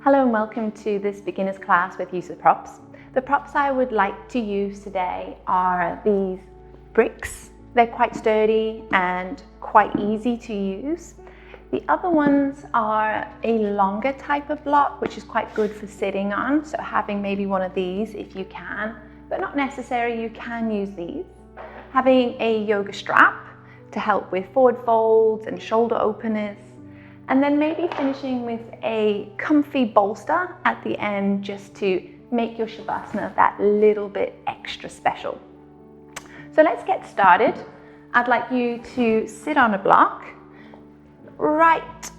Hello and welcome to this beginner's class with use of props. The props I would like to use today are these bricks. They're quite sturdy and quite easy to use. The other ones are a longer type of block, which is quite good for sitting on. So having maybe one of these if you can, but not necessary, you can use these. Having a yoga strap to help with forward folds and shoulder openers. And then maybe finishing with a comfy bolster at the end just to make your Shavasana that little bit extra special. So let's get started. I'd like you to sit on a block right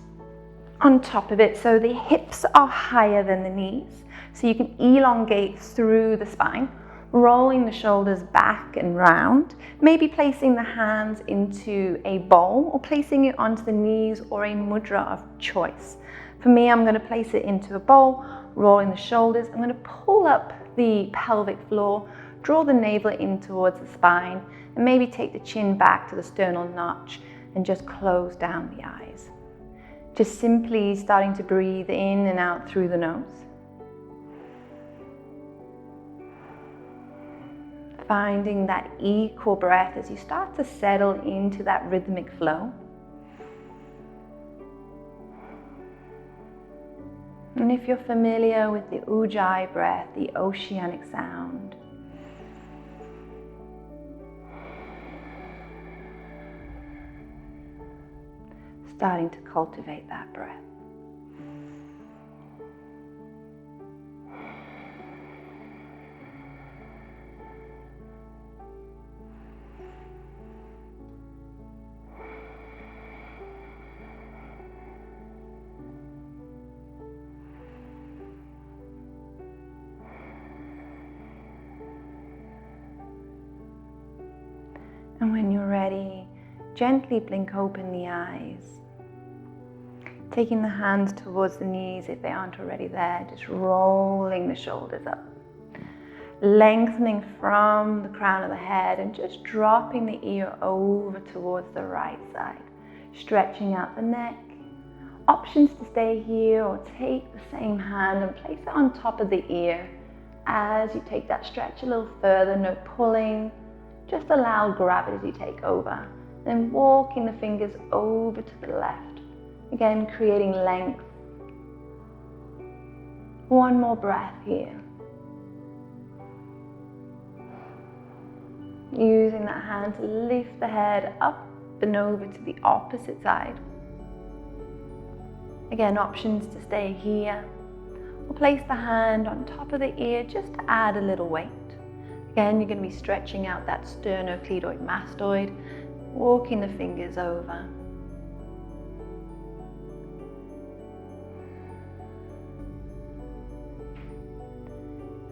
on top of it so the hips are higher than the knees. So you can elongate through the spine, rolling the shoulders back and round, maybe placing the hands into a bowl or placing it onto the knees or a mudra of choice. For me, I'm going to place it into a bowl, rolling the shoulders. I'm going to pull up the pelvic floor, draw the navel in towards the spine, and maybe take the chin back to the sternal notch and just close down the eyes. Just simply starting to breathe in and out through the nose. Finding that equal breath as you start to settle into that rhythmic flow. And if you're familiar with the Ujjayi breath, the oceanic sound, starting to cultivate that breath. And when you're ready, gently blink open the eyes. Taking the hands towards the knees if they aren't already there, just rolling the shoulders up. Lengthening from the crown of the head and just dropping the ear over towards the right side. Stretching out the neck. Options to stay here or take the same hand and place it on top of the ear. As you take that stretch a little further, no pulling. Just allow gravity to take over. Then walking the fingers over to the left. Again, creating length. One more breath here. Using that hand to lift the head up and over to the opposite side. Again, options to stay here. Or place the hand on top of the ear just to add a little weight. Again, you're going to be stretching out that sternocleidoid mastoid, walking the fingers over.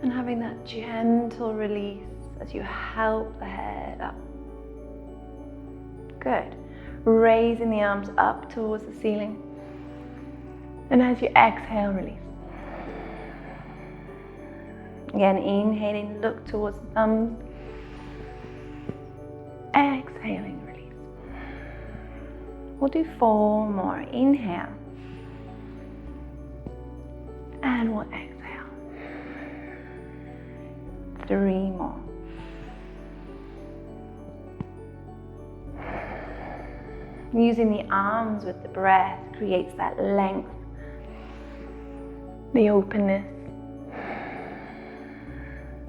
And having that gentle release as you help the head up. Good. Raising the arms up towards the ceiling. And as you exhale, release. Again, inhaling, look towards the thumbs. Exhaling, release. We'll do 4 more. Inhale. And we'll exhale. 3 more. Using the arms with the breath creates that length, the openness.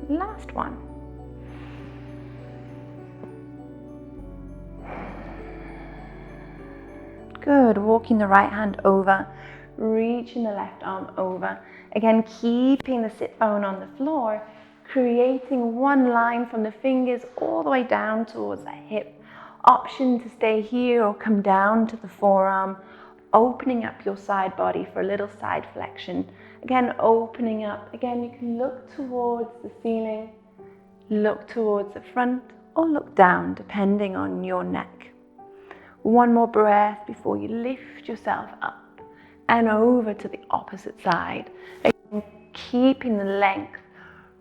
Last one. Good. Walking the right hand over, reaching the left arm over. Again, keeping the sit bone on the floor, creating one line from the fingers all the way down towards the hip. Option to stay here or come down to the forearm, opening up your side body for a little side flexion. Again, opening up. Again, you can look towards the ceiling, look towards the front, or look down, depending on your neck. One more breath before you lift yourself up and over to the opposite side. Again, keeping the length,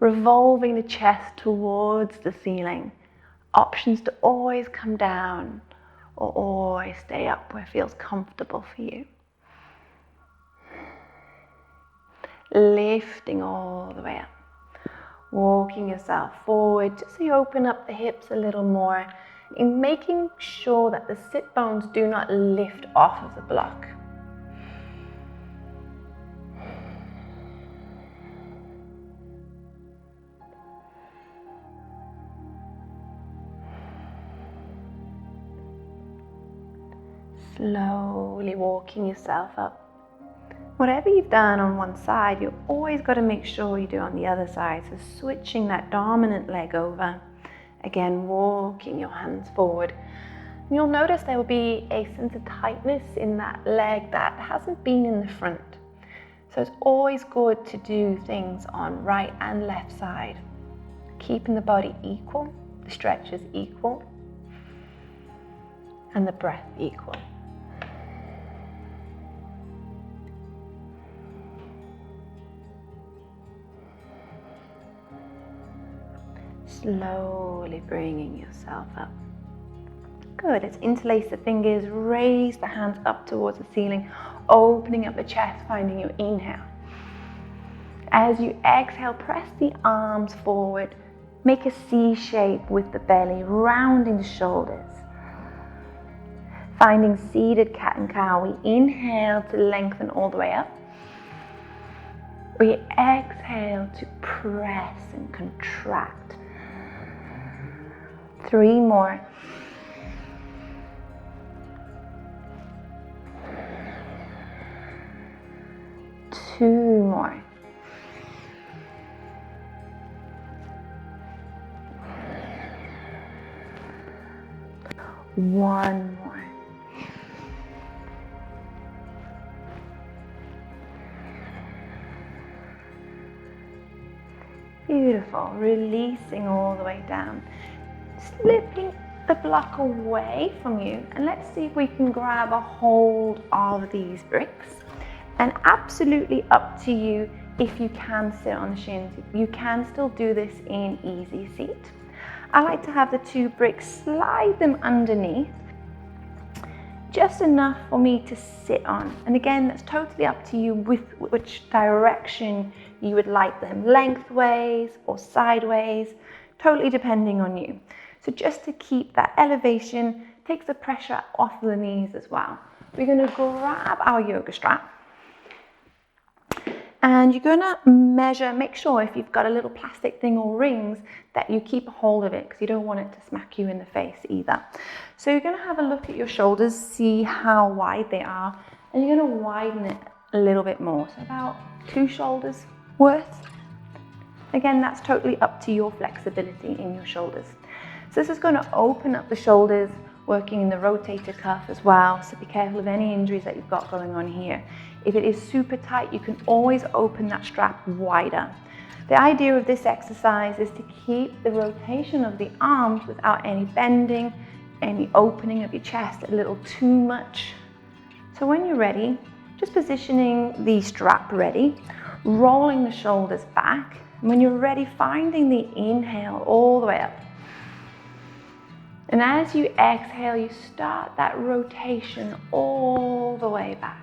revolving the chest towards the ceiling. Options to always come down or always stay up where it feels comfortable for you. lifting all the way up. Walking yourself forward just so you open up the hips a little more, in making sure that the sit bones do not lift off of the block. Slowly walking yourself up. Whatever you've done on one side, you've always got to make sure you do on the other side. So switching that dominant leg over. Again, walking your hands forward. And you'll notice there will be a sense of tightness in that leg that hasn't been in the front. So it's always good to do things on right and left side. Keeping the body equal, the stretches equal, and the breath equal. Slowly bringing yourself up. Good, let's interlace the fingers, raise the hands up towards the ceiling, opening up the chest, finding your inhale. As you exhale, press the arms forward, make a C shape with the belly, rounding the shoulders. Finding seated cat and cow, we inhale to lengthen all the way up. We exhale to press and contract. 3 more. 2 more. 1 more. Beautiful. Releasing all the way down. Slipping the block away from you, and let's see if we can grab a hold of these bricks. And absolutely up to you if you can sit on the shins. You can still do this in easy seat. I like to have the 2 bricks, slide them underneath, just enough for me to sit on. And again, that's totally up to you with which direction you would like them, lengthways or sideways, totally depending on you. So just to keep that elevation, takes the pressure off the knees as well. We're going to grab our yoga strap. And you're going to measure, make sure if you've got a little plastic thing or rings that you keep a hold of it, because you don't want it to smack you in the face either. So you're going to have a look at your shoulders, see how wide they are, and you're going to widen it a little bit more. So about 2 shoulders worth. Again, that's totally up to your flexibility in your shoulders. So this is going to open up the shoulders, working in the rotator cuff as well. So be careful of any injuries that you've got going on here. If it is super tight, you can always open that strap wider. The idea of this exercise is to keep the rotation of the arms without any bending, any opening of your chest a little too much. So when you're ready, just positioning the strap ready, rolling the shoulders back. And when you're ready, finding the inhale all the way up. And as you exhale, you start that rotation all the way back.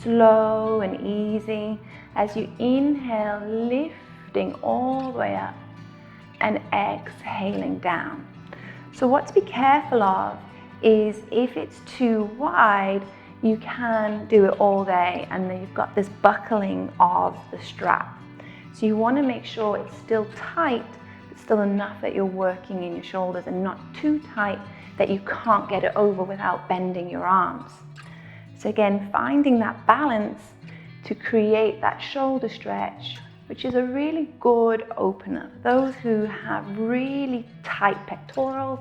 Slow and easy. As you inhale, lifting all the way up and exhaling down. So what to be careful of is if it's too wide, you can do it all day and then you've got this buckling of the strap. So you want to make sure it's still tight, but still enough that you're working in your shoulders and not too tight that you can't get it over without bending your arms. So again, finding that balance to create that shoulder stretch, which is a really good opener. Those who have really tight pectorals,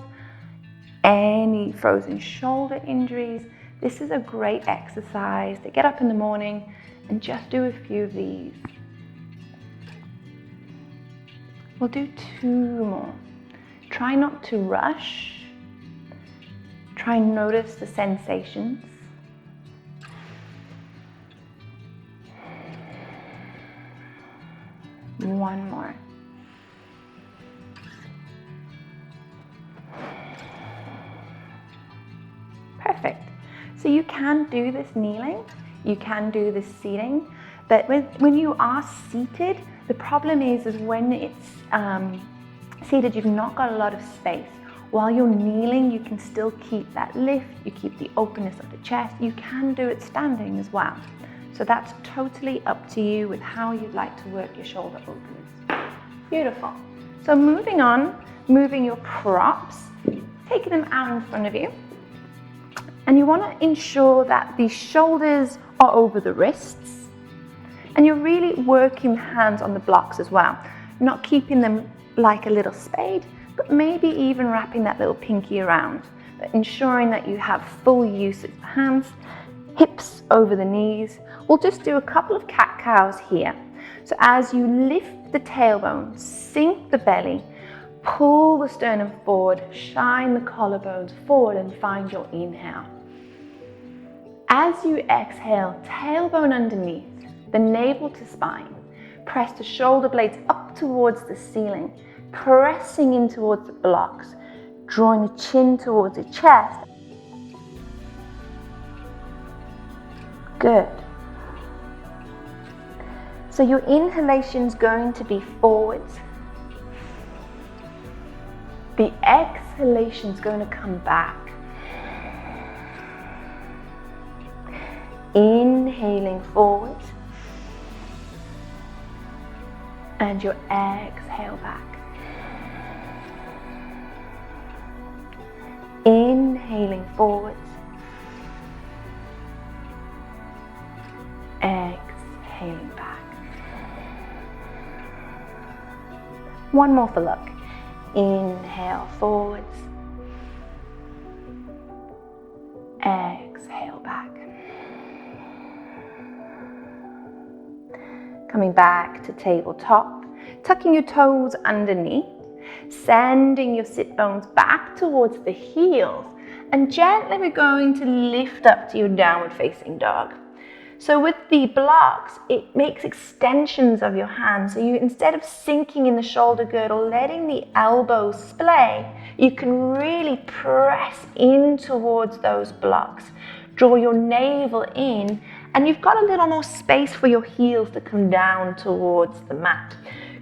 any frozen shoulder injuries, this is a great exercise to get up in the morning and just do a few of these. We'll do 2 more. Try not to rush. Try and notice the sensations. One more. Perfect. So you can do this kneeling. you can do this seating. But when you are seated, the problem is when it's seated, you've not got a lot of space. While you're kneeling, you can still keep that lift, you keep the openness of the chest. You can do it standing as well. So that's totally up to you with how you'd like to work your shoulder openness. Beautiful. So moving on, moving your props, taking them out in front of you. And you want to ensure that the shoulders are over the wrists. And you're really working the hands on the blocks as well. Not keeping them like a little spade, but maybe even wrapping that little pinky around. But ensuring that you have full use of the hands, hips over the knees. We'll just do a couple of cat-cows here. So as you lift the tailbone, sink the belly, pull the sternum forward, shine the collarbones forward and find your inhale. As you exhale, tailbone underneath, the navel to spine. Press the shoulder blades up towards the ceiling, pressing in towards the blocks, drawing the chin towards the chest. Good. So your inhalation is going to be forwards. The exhalation is going to come back. Inhaling forward. And your exhale back. Inhaling forwards. Exhaling back. One more for luck. Inhale forwards. Exhale back. Coming back to tabletop, tucking your toes underneath, sending your sit bones back towards the heels, and gently we're going to lift up to your downward facing dog. So with the blocks, it makes extensions of your hands. So you, instead of sinking in the shoulder girdle, letting the elbows splay, you can really press in towards those blocks. Draw your navel in, and you've got a little more space for your heels to come down towards the mat,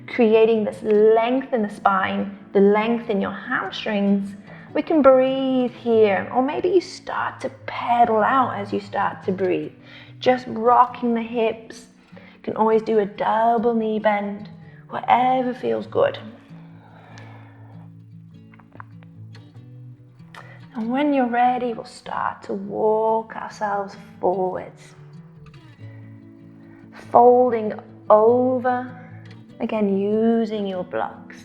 creating this length in the spine, the length in your hamstrings. We can breathe here, or maybe you start to pedal out as you start to breathe. Just rocking the hips. You can always do a double knee bend, whatever feels good. And when you're ready, we'll start to walk ourselves forwards. Folding over, again using your blocks.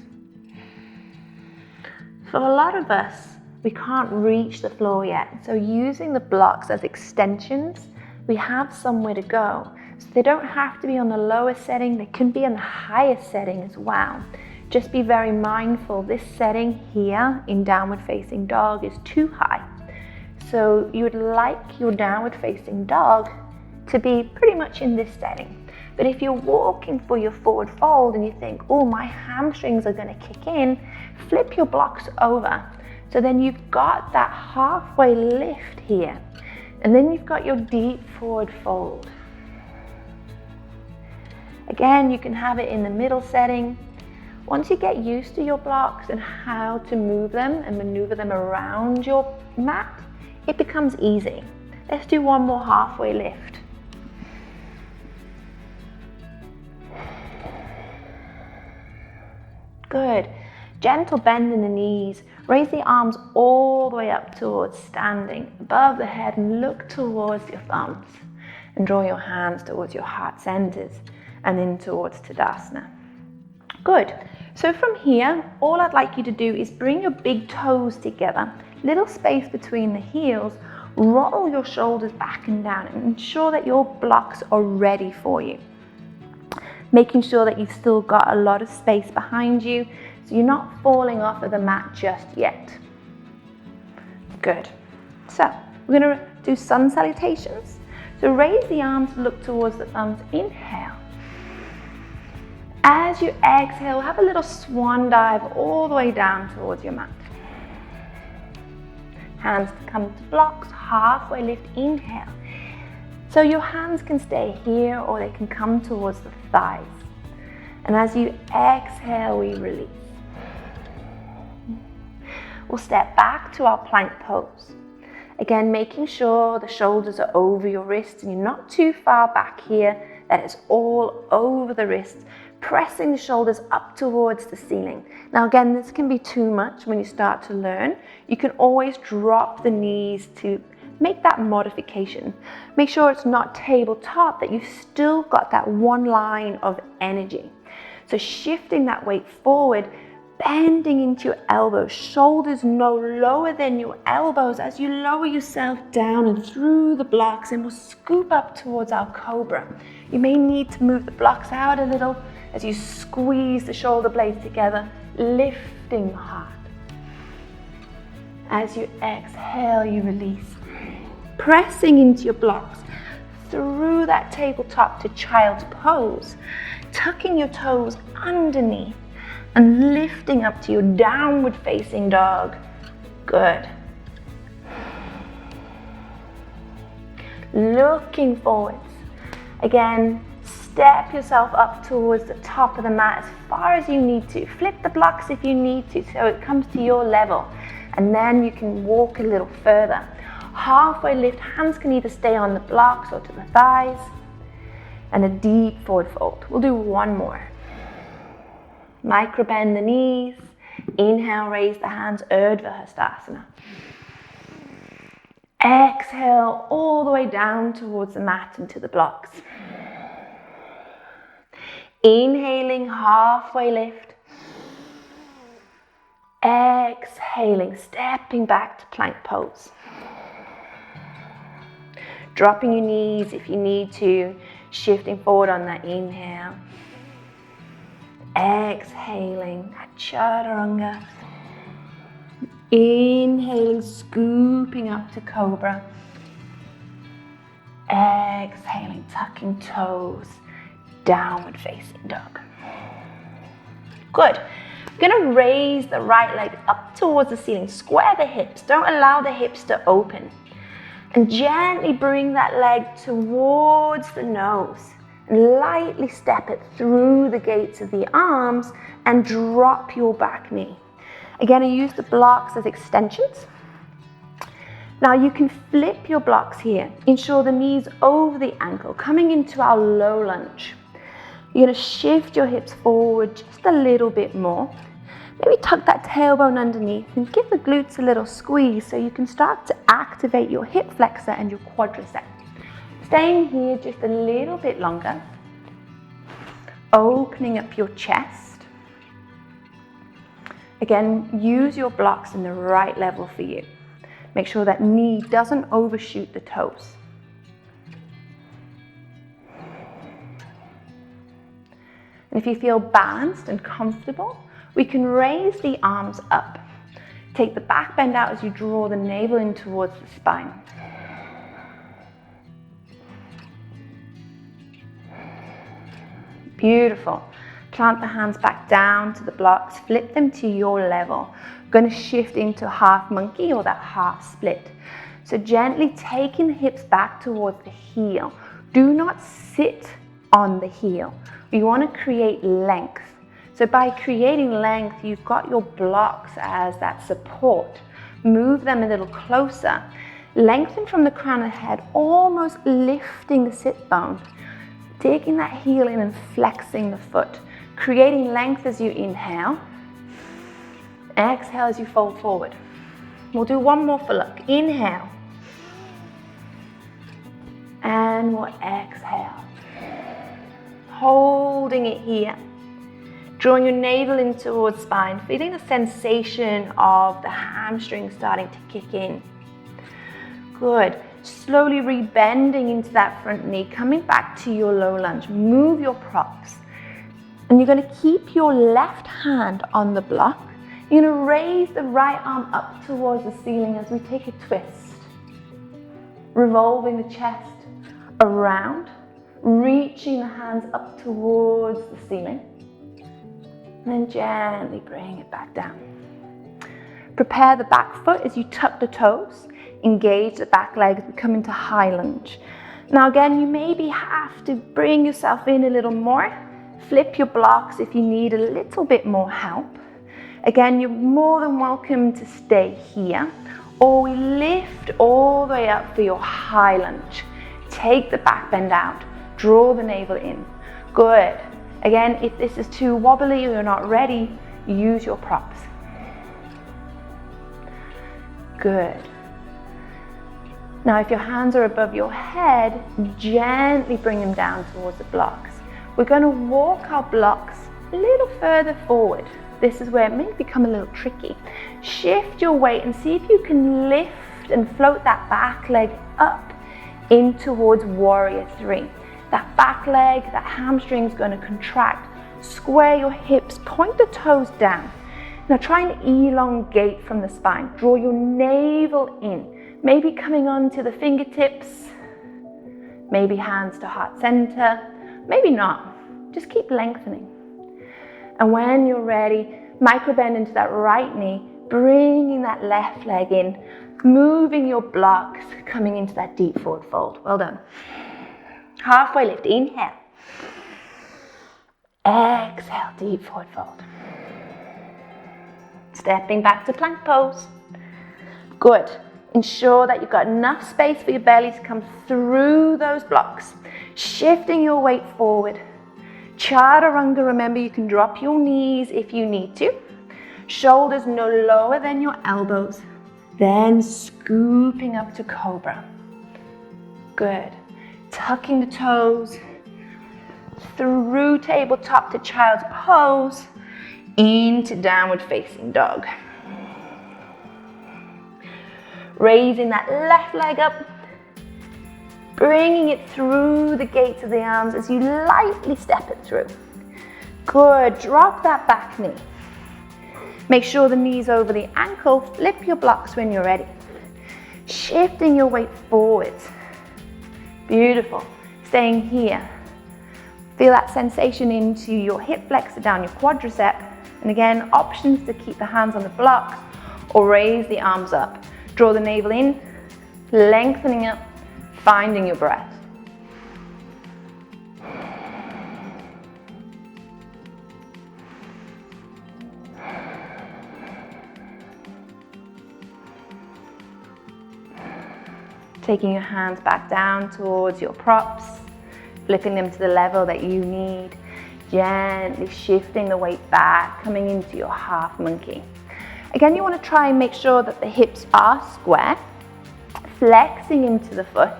For a lot of us, we can't reach the floor yet, so using the blocks as extensions, we have somewhere to go. So they don't have to be on the lowest setting, they can be on the highest setting as well. Just be very mindful, this setting here in downward facing dog is too high. So you would like your downward facing dog to be pretty much in this setting. But if you're walking for your forward fold and you think, oh, my hamstrings are going to kick in, flip your blocks over. So then you've got that halfway lift here. And then you've got your deep forward fold. Again, you can have it in the middle setting. Once you get used to your blocks and how to move them and maneuver them around your mat, it becomes easy. Let's do one more halfway lift. Good. Gentle bend in the knees. Raise the arms all the way up towards standing above the head and look towards your thumbs. And draw your hands towards your heart centers and in towards Tadasana. Good. So from here, all I'd like you to do is bring your big toes together, little space between the heels, roll your shoulders back and down and ensure that your blocks are ready for you. Making sure that you've still got a lot of space behind you, so you're not falling off of the mat just yet. Good. So we're going to do sun salutations. So raise the arms, look towards the thumbs, inhale. As you exhale, have a little swan dive all the way down towards your mat. Hands to come to blocks, halfway lift, inhale. So your hands can stay here or they can come towards the thighs. And as you exhale, we release. We'll step back to our plank pose. Again, making sure the shoulders are over your wrists and you're not too far back here, that it's all over the wrists, pressing the shoulders up towards the ceiling. Now again, this can be too much when you start to learn. You can always drop the knees to make that modification. Make sure it's not tabletop, that you've still got that one line of energy. So shifting that weight forward, bending into your elbows, shoulders no lower than your elbows as you lower yourself down and through the blocks, and we'll scoop up towards our cobra. You may need to move the blocks out a little as you squeeze the shoulder blades together, lifting the heart. As you exhale, you release. Pressing into your blocks through that tabletop to child's pose, tucking your toes underneath and lifting up to your downward facing dog. Good. Looking forwards. Again, step yourself up towards the top of the mat as far as you need to. Flip the blocks if you need to so it comes to your level. And then you can walk a little further. Halfway lift, hands can either stay on the blocks or to the thighs. And a deep forward fold. We'll do one more. Micro bend the knees. Inhale, raise the hands, Urdhva Hastasana. Exhale all the way down towards the mat and to the blocks. Inhaling, halfway lift. Exhaling, stepping back to plank pose. Dropping your knees if you need to, shifting forward on that inhale. Exhaling, Chaturanga. Inhaling, scooping up to cobra. Exhaling, tucking toes, downward facing dog. Good. We're going to raise the right leg up towards the ceiling. Square the hips. Don't allow the hips to open. And gently bring that leg towards the nose. And lightly step it through the gates of the arms and drop your back knee. Again, I use the blocks as extensions. Now you can flip your blocks here. Ensure the knees over the ankle, coming into our low lunge. You're going to shift your hips forward just a little bit more. Maybe tuck that tailbone underneath and give the glutes a little squeeze so you can start to activate your hip flexor and your quadricep. Staying here just a little bit longer. Opening up your chest. Again, use your blocks in the right level for you. Make sure that knee doesn't overshoot the toes. And if you feel balanced and comfortable, we can raise the arms up. Take the back bend out as you draw the navel in towards the spine. Beautiful. Plant the hands back down to the blocks, flip them to your level. We're going to shift into half monkey or that half split. So gently taking the hips back towards the heel. Do not sit on the heel. We want to create length. So by creating length, you've got your blocks as that support. Move them a little closer. Lengthen from the crown of the head, almost lifting the sit bone. Taking that heel in and flexing the foot. Creating length as you inhale. Exhale as you fold forward. We'll do one more for luck. Inhale. And we'll exhale. Holding it here. Drawing your navel in towards spine, feeling the sensation of the hamstring starting to kick in. Good. Slowly rebending into that front knee, coming back to your low lunge. Move your props. And you're going to keep your left hand on the block. You're going to raise the right arm up towards the ceiling as we take a twist. Revolving the chest around, reaching the hands up towards the ceiling. And then gently bring it back down. Prepare the back foot as you tuck the toes. Engage the back leg as we come into high lunge. Now again, you maybe have to bring yourself in a little more. Flip your blocks if you need a little bit more help. Again, you're more than welcome to stay here, or we lift all the way up for your high lunge. Take the back bend out, draw the navel in. Good. Again, if this is too wobbly or you're not ready, use your props. Good. Now, if your hands are above your head, gently bring them down towards the blocks. We're going to walk our blocks a little further forward. This is where it may become a little tricky. Shift your weight and see if you can lift and float that back leg up in towards warrior three. That back leg, that hamstring is going to contract. Square your hips, point the toes down. Now try and elongate from the spine. Draw your navel in. Maybe coming onto the fingertips, maybe hands to heart center, maybe not. Just keep lengthening. And when you're ready, micro bend into that right knee, bringing that left leg in, moving your blocks, coming into that deep forward fold. Well done. Halfway lift, inhale. Exhale, deep forward fold. Stepping back to plank pose. Good. Ensure that you've got enough space for your belly to come through those blocks. Shifting your weight forward. Chaturanga, remember you can drop your knees if you need to. Shoulders no lower than your elbows. Then scooping up to cobra. Good. Tucking the toes through tabletop to child's pose into downward facing dog. Raising that left leg up, bringing it through the gates of the arms as you lightly step it through. Good, drop that back knee. Make sure the knee's over the ankle, flip your blocks when you're ready. Shifting your weight forwards. Beautiful, staying here. Feel that sensation into your hip flexor, down your quadricep. And again, options to keep the hands on the blocks or raise the arms up. Draw the navel in, lengthening up, finding your breath. Taking your hands back down towards your props, flipping them to the level that you need, gently shifting the weight back, coming into your half monkey. Again, you want to try and make sure that the hips are square, flexing into the foot,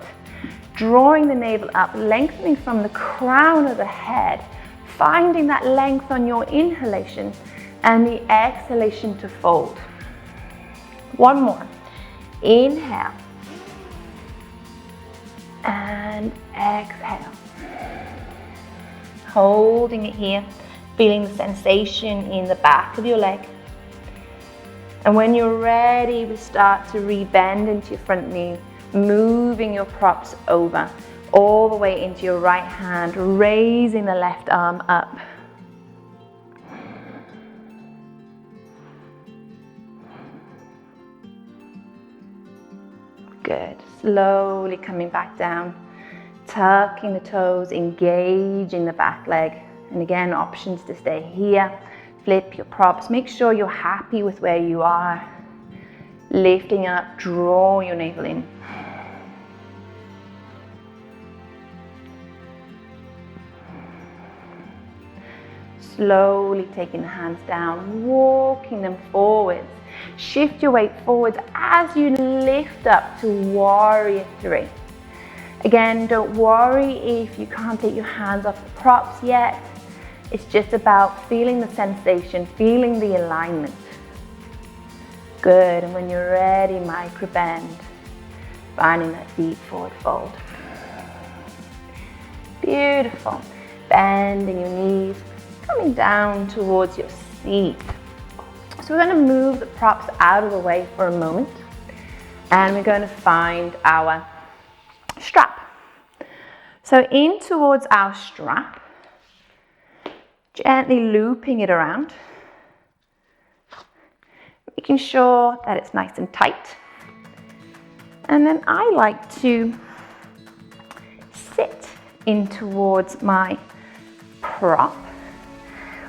drawing the navel up, lengthening from the crown of the head, finding that length on your inhalation and the exhalation to fold. One more. Inhale. And exhale. Holding it here, feeling the sensation in the back of your leg. And when you're ready, we start to re-bend into your front knee, moving your props over, all the way into your right hand, raising the left arm up. Good. Slowly coming back down, tucking the toes, engaging the back leg. And again, options to stay here. Flip your props. Make sure you're happy with where you are. Lifting up, draw your navel in. Slowly taking the hands down, walking them forwards. Shift your weight forwards as you lift up to warrior three. Again, don't worry if you can't take your hands off the props yet. It's just about feeling the sensation, feeling the alignment. Good, and when you're ready, micro bend, finding that deep forward fold. Beautiful. Bending your knees, coming down towards your seat. So we're going to move the props out of the way for a moment, and we're going to find our strap. So in towards our strap, gently looping it around, making sure that it's nice and tight. And then I like to in towards my prop.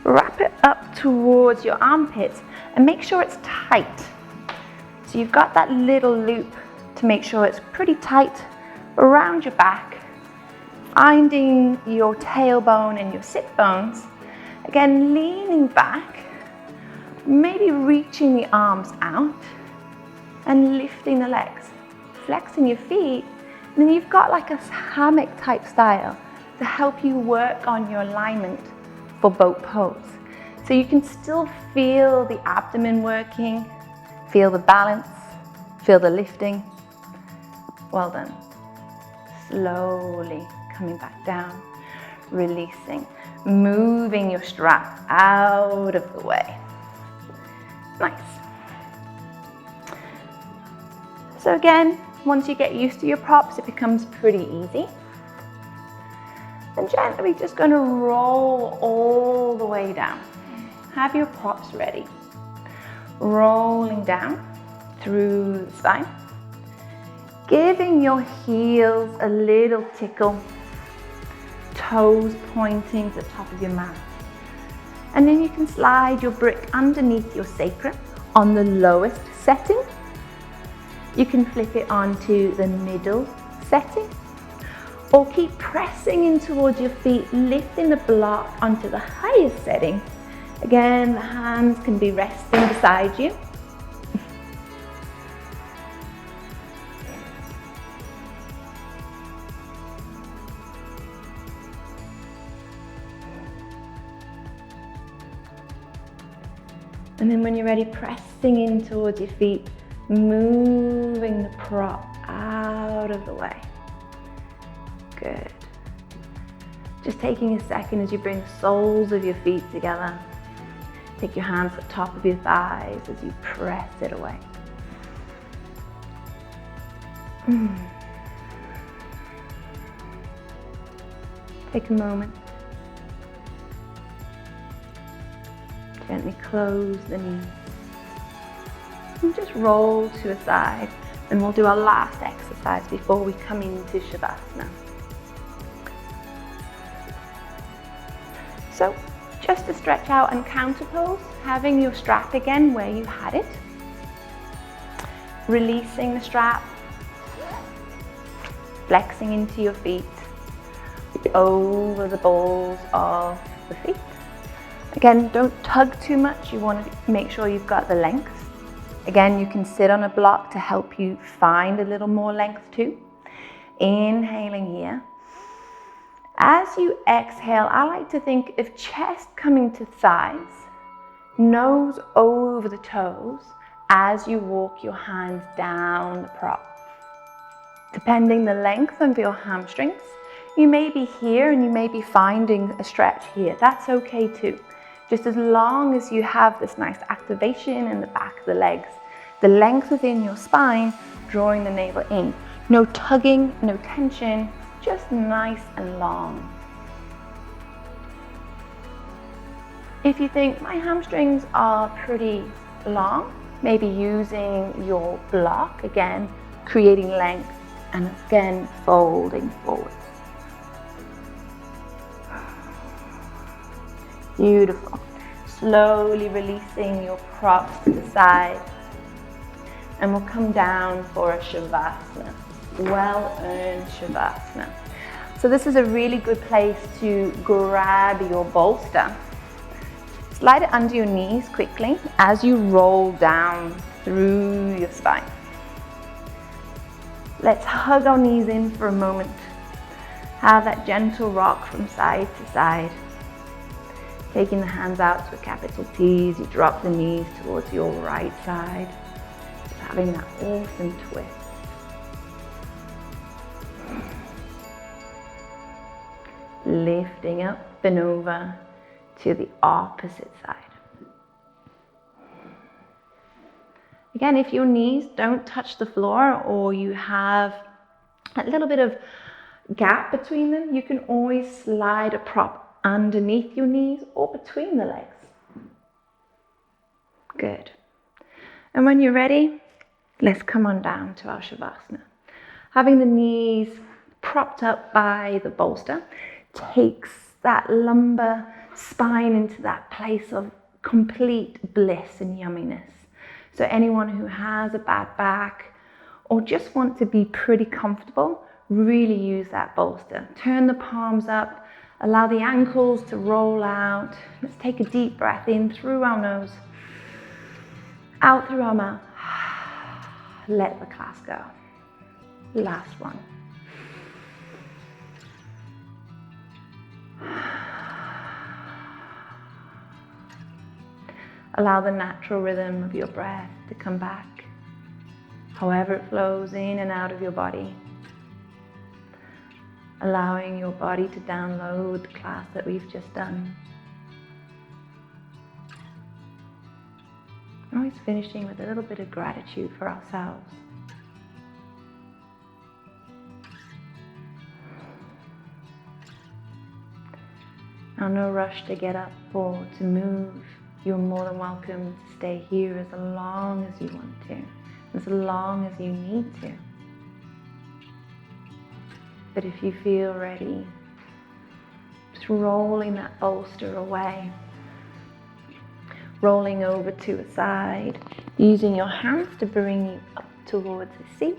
Wrap it up towards your armpits and make sure it's tight. So you've got that little loop to make sure it's pretty tight around your back, finding your tailbone and your sit bones. Again, leaning back, maybe reaching the arms out and lifting the legs, flexing your feet, and then you've got like a hammock type style to help you work on your alignment for boat pose. So you can still feel the abdomen working, feel the balance, feel the lifting. Well done. Slowly coming back down, releasing, moving your strap out of the way. Nice. So again, once you get used to your props, it becomes pretty easy. And gently just going to roll all the way down. Have your props ready. Rolling down through the spine. Giving your heels a little tickle. Toes pointing to the top of your mat. And then you can slide your brick underneath your sacrum on the lowest setting. You can flip it onto the middle setting, or keep pressing in towards your feet, lifting the block onto the highest setting. Again, the hands can be resting beside you. And then when you're ready, pressing in towards your feet, moving the prop out of the way. Good. Just taking a second as you bring the soles of your feet together. Take your hands at the top of your thighs as you press it away. Take a moment. Gently close the knees. And just roll to a side, and we'll do our last exercise before we come into Shavasana. So, just to stretch out and counter pose, having your strap again where you had it. Releasing the strap, flexing into your feet, over the balls of the feet. Again, don't tug too much, you want to make sure you've got the length. Again, you can sit on a block to help you find a little more length too. Inhaling here. As you exhale, I like to think of chest coming to thighs, nose over the toes as you walk your hands down the prop. Depending the length of your hamstrings, you may be here and you may be finding a stretch here. That's okay too. Just as long as you have this nice activation in the back of the legs, the length within your spine, drawing the navel in. No tugging, no tension, just nice and long. If you think my hamstrings are pretty long, maybe using your block, again, creating length, and again, folding forward. Beautiful. Slowly releasing your props to the side. And we'll come down for a Shavasana. Well-earned Shavasana. So this is a really good place to grab your bolster. Slide it under your knees quickly as you roll down through your spine. Let's hug our knees in for a moment. Have that gentle rock from side to side. Taking the hands out to a capital T as you drop the knees towards your right side. Just having that awesome twist. Lifting up and over to the opposite side. Again, if your knees don't touch the floor or you have a little bit of gap between them, you can always slide a prop underneath your knees or between the legs. Good. And when you're ready, let's come on down to our Shavasana. Having the knees propped up by the bolster, takes that lumbar spine into that place of complete bliss and yumminess. So anyone who has a bad back or just want to be pretty comfortable, really use that bolster. Turn the palms up, allow the ankles to roll out. Let's take a deep breath in through our nose, out through our mouth. Let the class go. Last one. Allow the natural rhythm of your breath to come back, however it flows in and out of your body. Allowing your body to download the class that we've just done. Always finishing with a little bit of gratitude for ourselves. Now, no rush to get up or to move. You're more than welcome to stay here as long as you want to, as long as you need to. But if you feel ready, just rolling that bolster away, rolling over to a side, using your hands to bring you up towards the seat.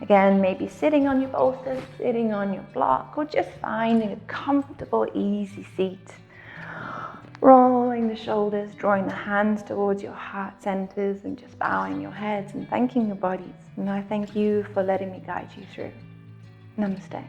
Again, maybe sitting on your bolster, sitting on your block, or just finding a comfortable, easy seat. Rolling the shoulders, drawing the hands towards your heart centers, and just bowing your heads and thanking your bodies. And I thank you for letting me guide you through. Namaste.